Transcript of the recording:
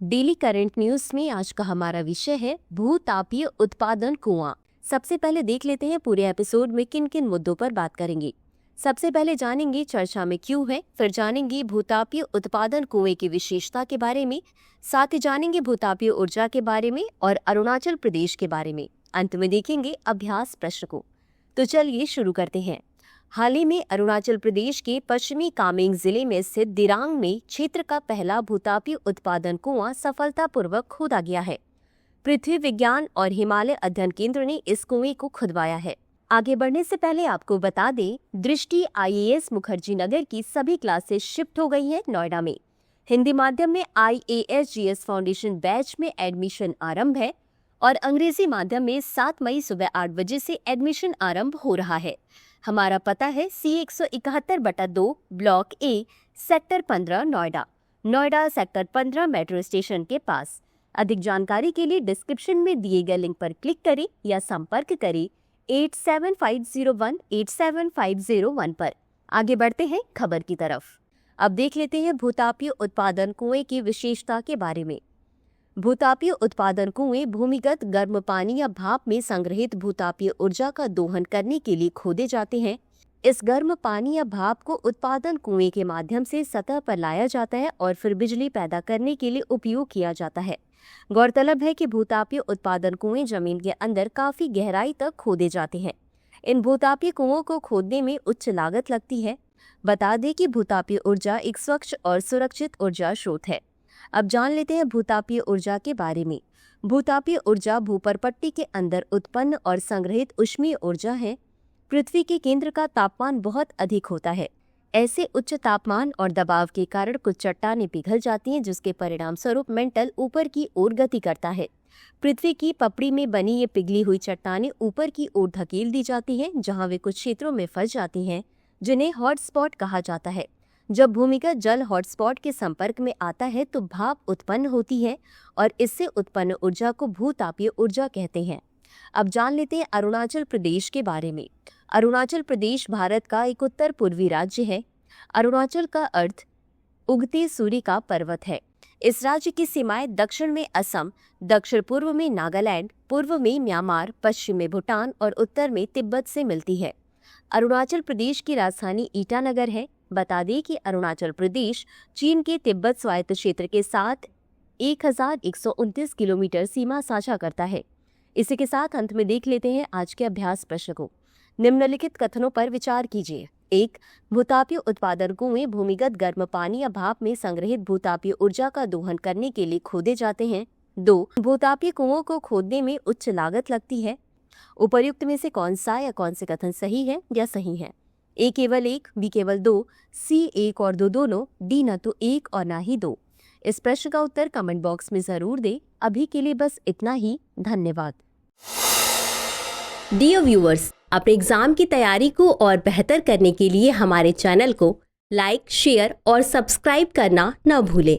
Daily current news में आज का हमारा विषय है भूतापीय उत्पादन कुआं। सबसे पहले देख लेते हैं पूरे एपिसोड में किन किन मुद्दों पर बात करेंगे। सबसे पहले जानेंगे चर्चा में क्यों है, फिर जानेंगे भूतापीय उत्पादन कुएं की विशेषता के बारे में, साथ ही जानेंगे भूतापीय ऊर्जा के बारे में और अरुणाचल प्रदेश के बारे में। अंत में देखेंगे अभ्यास प्रश्न को। तो चलिए शुरू करते हैं। हाल ही में अरुणाचल प्रदेश के पश्चिमी कामेंग जिले में स्थित दिरांग में क्षेत्र का पहला भूतापीय उत्पादन कुआं सफलतापूर्वक खोदा गया है। पृथ्वी विज्ञान और हिमालय अध्ययन केंद्र ने इस कुएं को खुदवाया है। आगे बढ़ने से पहले आपको बता दें, दृष्टि IAS मुखर्जी नगर की सभी क्लासेस शिफ्ट हो गई हैं नोएडा में। हिंदी माध्यम में IASGS फाउंडेशन बैच में एडमिशन आरंभ है और अंग्रेजी माध्यम में 7 मई सुबह 8 बजे से एडमिशन आरंभ हो रहा है। हमारा पता है C171/2 block A sector 15 Noida sector 15 metro station के पास। अधिक जानकारी के लिए डिस्क्रिप्शन में दिए गए लिंक पर क्लिक करें या संपर्क करें 8750187501 पर। आगे बढ़ते हैं खबर की तरफ। अब देख लेते हैं भूतापीय उत्पादन कुएं की विशेषता के बारे में। भूतापीय उत्पादन कुएं भूमिगत गर्म पानी या भाप में संग्रहित भूतापीय ऊर्जा का दोहन करने के लिए खोदे जाते हैं। इस गर्म पानी या भाप को उत्पादन कुएं के माध्यम से सतह पर लाया जाता है और फिर बिजली पैदा करने के लिए उपयोग किया जाता है। गौरतलब है कि भूतापीय उत्पादन कुएं जमीन के अंदर काफी गहराई तक खोदे जाते हैं। इन भूतापीय कुओं को खोदने में उच्च लागत लगती है। बता दें कि भूतापीय ऊर्जा एक स्वच्छ और सुरक्षित ऊर्जा स्रोत है। अब जान लेते हैं भूतापीय ऊर्जा के बारे में। भूतापीय ऊर्जा भूपर्पट्टी के अंदर उत्पन्न और संग्रहित ऊष्मीय ऊर्जा है। पृथ्वी के केंद्र का तापमान बहुत अधिक होता है। ऐसे उच्च तापमान और दबाव के कारण कुछ चट्टानें पिघल जाती हैं, जिसके परिणाम स्वरूप मेंटल ऊपर की ओर गति करता है। पृथ्वी की पपड़ी में बनी ये पिघली हुई चट्टानें ऊपर की ओर धकेल दी जाती हैं, जहां वे कुछ क्षेत्रों में फंस जाती हैं, जिन्हें हॉटस्पॉट कहा जाता है। जब भूमिगत जल हॉटस्पॉट के संपर्क में आता है तो भाप उत्पन्न होती है और इससे उत्पन्न ऊर्जा को भूतापीय ऊर्जा कहते हैं। अब जान लेते हैं अरुणाचल प्रदेश के बारे में। अरुणाचल प्रदेश भारत का एक उत्तर पूर्वी राज्य है। अरुणाचल का अर्थ उगते सूर्य का पर्वत है। इस राज्य की सीमाएं दक्षिण में असम, दक्षिण पूर्व में नागालैंड, पूर्व में म्यांमार, पश्चिम में भूटान और उत्तर में तिब्बत से मिलती है। अरुणाचल प्रदेश की राजधानी ईटानगर है। बता दें कि अरुणाचल प्रदेश चीन के तिब्बत स्वायत्त क्षेत्र के साथ 1129 किलोमीटर सीमा साझा करता है। इसी के साथ अंत में देख लेते हैं आज के अभ्यास प्रश्न को। निम्नलिखित कथनों पर विचार कीजिए। 1. भूतापीय उत्पादन कुएं भूमिगत गर्म पानी या भाप में संग्रहित भूतापीय ऊर्जा का दोहन करने के लिए खोदे जाते हैं। 2. भूतापीय कुओं को खोदने में उच्च लागत लगती है। उपर्युक्त में से कौन सा या कौन से कथन सही है या सही है? A केवल 1, B केवल 2, C 1 और 2 दोनों, D न तो 1 और ना ही 2। इस प्रश्न का उत्तर कमेंट बॉक्स में जरूर दें। अभी के लिए बस इतना ही। धन्यवाद। डियर व्यूअर्स, अपने एग्जाम की तैयारी को और बेहतर करने के लिए हमारे चैनल को लाइक, शेयर और सब्सक्राइब करना न भूलें।